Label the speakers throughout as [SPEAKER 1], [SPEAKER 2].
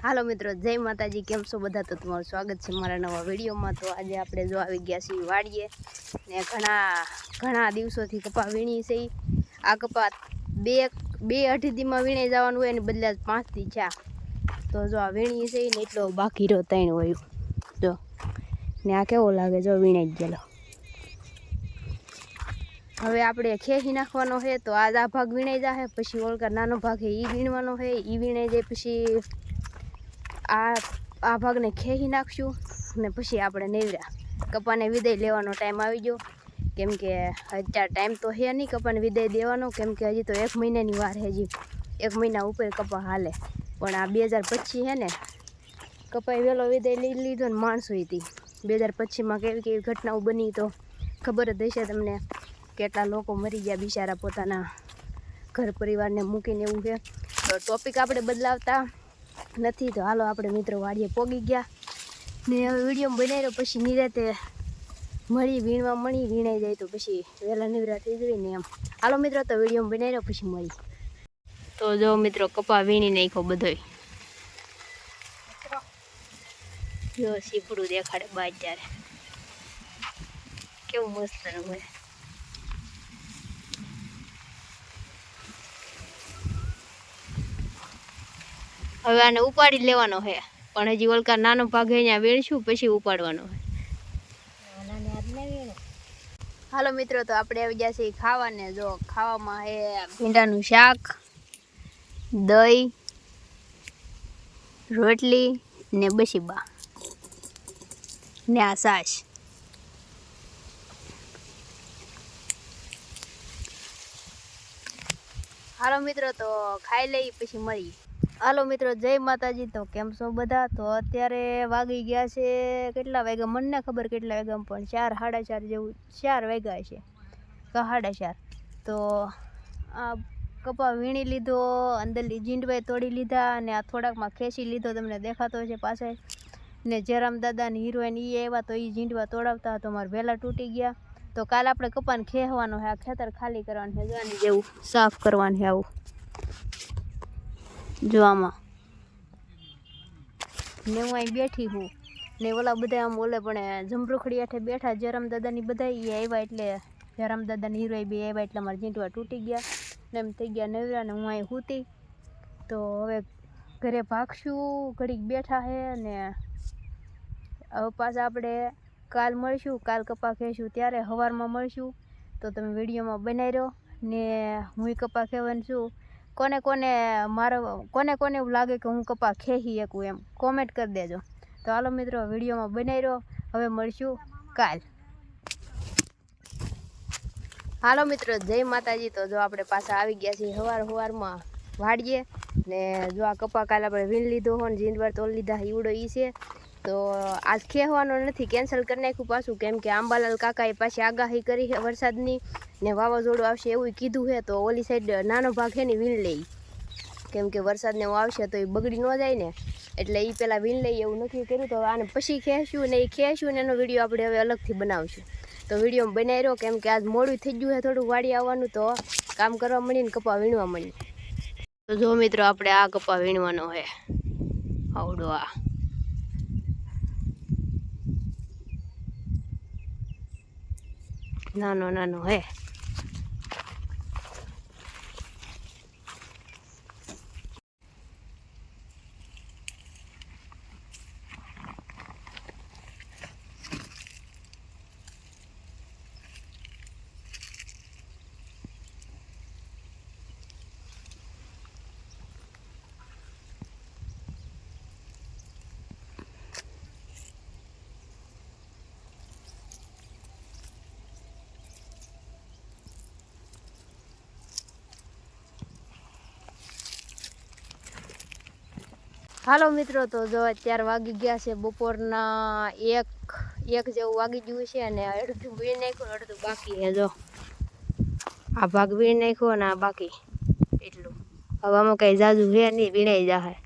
[SPEAKER 1] હાલો મિત્રો, જય માતાજી. કેમ છો બધા? તો તમારું સ્વાગત છે મારા નવા વિડીયોમાં. તો આજે આપણે જો આવી ગયા છીએ વાડીએ ને ઘણા દિવસોથી કપા વીણી છે. આ કપા બે અઢી દીમાં વીણાઈ જવાનું હોય ને બદલે 5 દી છે. તો જો આ વીણી છે ને એટલો બાકી રહ્યો 3 હોય જો ને આ કેવો લાગે જો વીણાઈ ગયેલો. હવે આપણે ખેહી નાખવાનો છે તો આજ આ ભાગ વીણાઈ જાય, પછી ઓલકા નાનો ભાગ છે એ વીણવાનો છે. એ વીણાઈ જાય પછી આ ભાગને ખેહી નાખશું ને પછી આપણે નેવરા કપાને વિદાય લેવાનો ટાઈમ આવી ગયો. કેમ કે અત્યારે ટાઈમ તો છે નહીં કપાને વિદાય દેવાનો, કેમ કે હજી તો 1 મહિનાની વાર છે. હજી 1 મહિના ઉપર કપા હાલે. પણ આ 2025 છે ને કપાઈ વહેલો વિદાય લઈ લીધો ને માણસો હતી. 2025માં કેવી કેવી ઘટનાઓ બની તો ખબર જ હશે તમને. કેટલા લોકો મરી ગયા બિચારા પોતાના ઘર પરિવારને મૂકીને. એવું છે તો ટોપિક આપણે બદલાવતા નથી. તો હાલો આપણે મિત્રો વાડીએ પોગી ગયા ને હવે વિડીયો બનાવ્યો પછી નિરાતે વીણાઈ જાય તો પછી વહેલા નિવરા થઈ જાય ને એમ. હાલો મિત્રો, તો વિડીયો બનાવ્યો પછી મળી. તો જો મિત્રો કપા વીણી નાખ્યો બધોય. જો સીપડું દેખાડે બા ત્યારે કેવું મસ્ત હોય. હવે આને ઉપાડી લેવાનો છે, પણ હજી ઓલકા નાનો ભાગ અહીંયા વીણશું પછી ઉપાડવાનો છે. હાલો મિત્રો, તો આપણે આવી ગયા છીએ ખાવાને. જો ખાવામાં છે ભીંડાનું શાક, દહીં, રોટલી ને બસીબા ને આ છાશ. હાલો મિત્રો, તો ખાઈ લઈ પછી મળી. હાલો મિત્રો, જય માતાજી. તો કેમ છો બધા? તો અત્યારે વાગી ગયા છે કેટલા વાગ્યા મને ખબર કેટલા વાગ્યા, પણ 4 સાડા 4 જેવું 4 વાગ્યા છે કે 4:30. તો આ કપા વીણી લીધો, અંદરલી જીંડવાઈ તોડી લીધા અને આ થોડાકમાં ખેંચી લીધો. તમને દેખાતો હશે પાછળ. ને જયરામ દાદા ને હિરોઈન એ આવ્યા તો એ જીંડવા તોડાવતા તો મારા વહેલા તૂટી ગયા. તો કાલે આપણે કપાને ખેહવાનો છે. આ ખેતર ખાલી કરવાનું છે, જોવાની જેવું સાફ કરવાનું છે. આવું જો આમાં ને હું અહીં બેઠી હું ને ઓલા બધા આમ ઓલે પણ જમરૂખડી આઠે બેઠા જયરામ દાદાની બધા એ આવ્યા એટલે જયરામ દાદાની હીરો બી આવ્યા એટલે મારા જીંટવા તૂટી ગયા ને એમ થઈ ગયા નવરા ને હું અહીં સૂતી. તો હવે ઘરે ભાગશું, ઘડીક બેઠા છે ને હવે પાછા આપણે કાલ મળશું. કાલ કપા ખેંચશું ત્યારે સવારમાં મળશું. તો તમે વિડીયોમાં બનાવી રહ્યો ને હું કપા ખેવાનું છું. કોને એવું લાગે કે હું કપા ખેહી શકું એમ કોમેન્ટ કરી દેજો. તો હાલો મિત્રો, વિડીયોમાં બનાવી રહ્યો. હવે મળશું કાલ. હાલો મિત્રો, જય માતાજી. તો જો આપણે પાછા આવી ગયા છીએ સવારમાં વાડીએ ને જો આ કપા કાલે આપણે વીણ લીધો હોય ને જીંદવાર તોડી લીધા ઈવડો ઈ છે. તો આજ ખેવાનો નથી, કેન્સલ કરી નાખ્યું પાછું, કેમ કે આંબાલાલ કાકાએ પાછી આગાહી કરી છે વરસાદની ને વાવાઝોડું આવશે એવું કીધું છે. તો ઓલી સાઈડ નાનો ભાગ છે ને વીણ લઈ, કેમ કે વરસાદને એવું આવશે તો એ બગડી ન જાય ને, એટલે એ પહેલાં વીણ લઈ એવું નક્કી કર્યું. તો આને પછી ખેંચશું ને એ ખેંચશું ને એનો વિડીયો આપણે હવે અલગથી બનાવશું. તો વિડીયો બનાવી રહ્યો, કેમ કે આજ મોડું થઈ ગયું છે થોડું વાડી આવવાનું, તો કામ કરવા મળીને કપા વીણવા મળી. તો જો મિત્રો, આપણે આ કપા વીણવાનો છે. આવડો આ નાનો હે. હાલો મિત્રો, તો જો અત્યારે વાગી ગયા છે બપોરના એક જેવું વાગી ગયું છે અને અડધું વીણ નાખ્યું, અડધું બાકી છે. જો આ ભાગ વીણ નાખ્યો ને આ બાકી એટલું. હવે આમાં કઈ જાજુ છે નહીં, વીણાઈ જાય.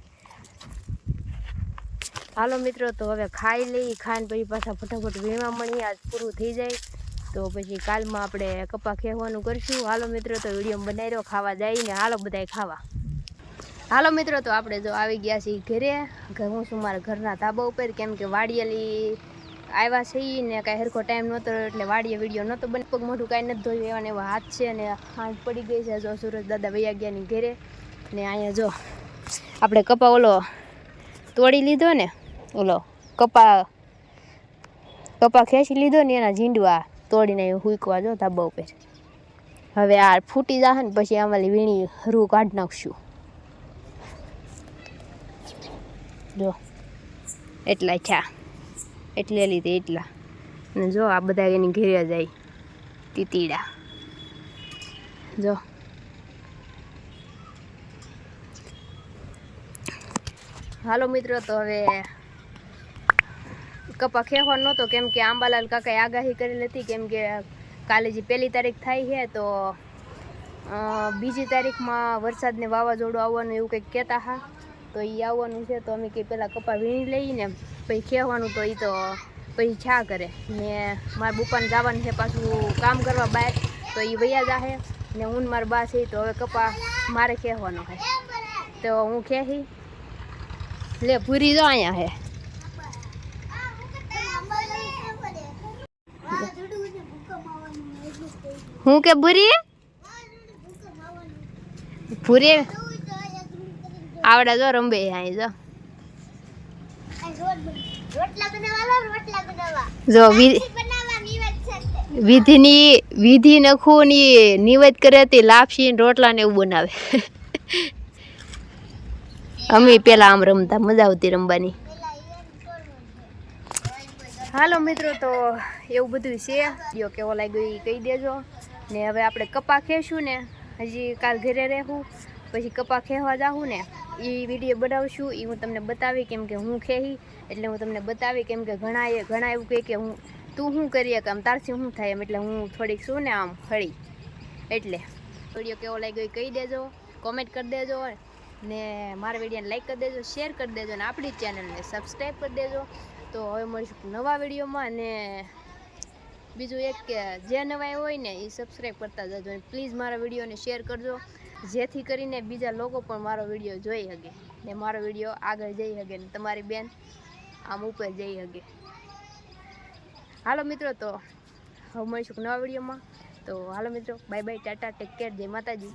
[SPEAKER 1] હાલો મિત્રો, તો હવે ખાઈ લઈ, ખાઈને પછી પાછા ફટાફટ વીણવા મળીએ. આજ પૂરું થઈ જાય તો પછી કાલમાં આપણે કપા ખેવાનું કરીશું. હાલો મિત્રો, તો વિડીયો બનાવી રહ્યો, ખાવા જાય ને. હાલો બધાય ખાવા. હાલો મિત્રો, તો આપણે જો આવી ગયા છીએ ઘરે. હું છું મારા ઘરના ધાબા ઉપર, કેમ કે વાડિયાલી આવ્યા છે ને કાંઈ સરખો ટાઈમ નહોતો એટલે વાડીએ વિડીયો નહોતો બને. પગ મોઢું કાંઈ નથી ધોયું એવા ને એવા હાથ છે ને હાથ પડી ગઈ છે. જો સુરજ દાદા વૈયા ગયાની ઘરે ને અહીંયા જો આપણે કપા ઓલો તોડી લીધો ને, ઓલો કપા ખેંચી લીધો ને એના ઝીંડવા તોડીને હુંકવા જો ધાબા ઉપર. હવે આ ફૂટી જશે ને પછી આમાં વીણી રૂ કાઢી નાખશું. જો એટલા છા એટલે લીધે એટલા. અને જો આ બધા એની ઘેરે જાય તીતીડા. જો હાલો મિત્રો, તો હવે કપા ખેવાનો નહોતો કેમ કે આંબાલાલ કાકાએ આગાહી કરેલી હતી, કેમ કે કાલે જે 1 તારીખ થાય છે તો 2 તારીખમાં વરસાદને વાવાઝોડું આવવાનું એવું કંઈક કહેતા હા. તો એ આવવાનું છે તો અમે કંઈ પહેલાં કપા વીણી લઈને પછી ખેવાનું, તો એ તો પછી છા કરે ને. મારા બુપાને જવાનું છે પાછું કામ કરવા બહાર, તો એ વૈયા જાહે ને હું મારા બા છે તો હવે કપા મારે ખેવાનો છે તો હું ખેહી લે. પૂરી જો અહીંયા હે. હું કે ભૂરી ભૂરી આવડા જો રંબે અહીં જો વિધિ નખું ની નિવેદ કરે તે લાપસી રોટલા ને એવું બનાવે. અમે પેલા આમ રમતા, મજા આવતી રમવાની. હાલો મિત્રો, તો એવું બધું છે. જો કેવો લાગ્યો એ કહી દેજો ને. હવે આપણે કપા ખેશું ને, હજી કાલ ઘરે રહેવું પછી કપા ખેવા જાઉં ને એ વિડીયો બનાવશું. એ હું તમને બતાવી, કેમ કે હું ખેહી એટલે હું તમને બતાવી. કેમ કે ઘણા એવું કહે કે તું શું કરીએ કે આમ તારથી શું થાય એમ, એટલે હું થોડીક શું ને આમ હળી. એટલે વિડીયો કેવો લાગ્યો એ કહી દેજો, કોમેન્ટ કરી દેજો ને મારા વિડીયોને લાઈક કરી દેજો, શેર કરી દેજો ને આપણી ચેનલને સબસ્ક્રાઈબ કરી દેજો. તો હવે મળીશું નવા વિડીયોમાં. અને બીજું એક કે જે નવા હોય ને એ સબસ્ક્રાઈબ કરતા જજો અને પ્લીઝ મારા વિડીયોને શેર કરજો, જેથી કરીને બીજા લોકો પણ મારો વિડીયો જોઈ શકે ને મારો વિડીયો આગળ જઈ શકે ને તમારી બેન આમ ઉપર જઈ શકે. હાલો મિત્રો, તો હવે મળીશું નવા વિડીયોમાં. તો હાલો મિત્રો, bye bye, Tata, take care, જય માતાજી.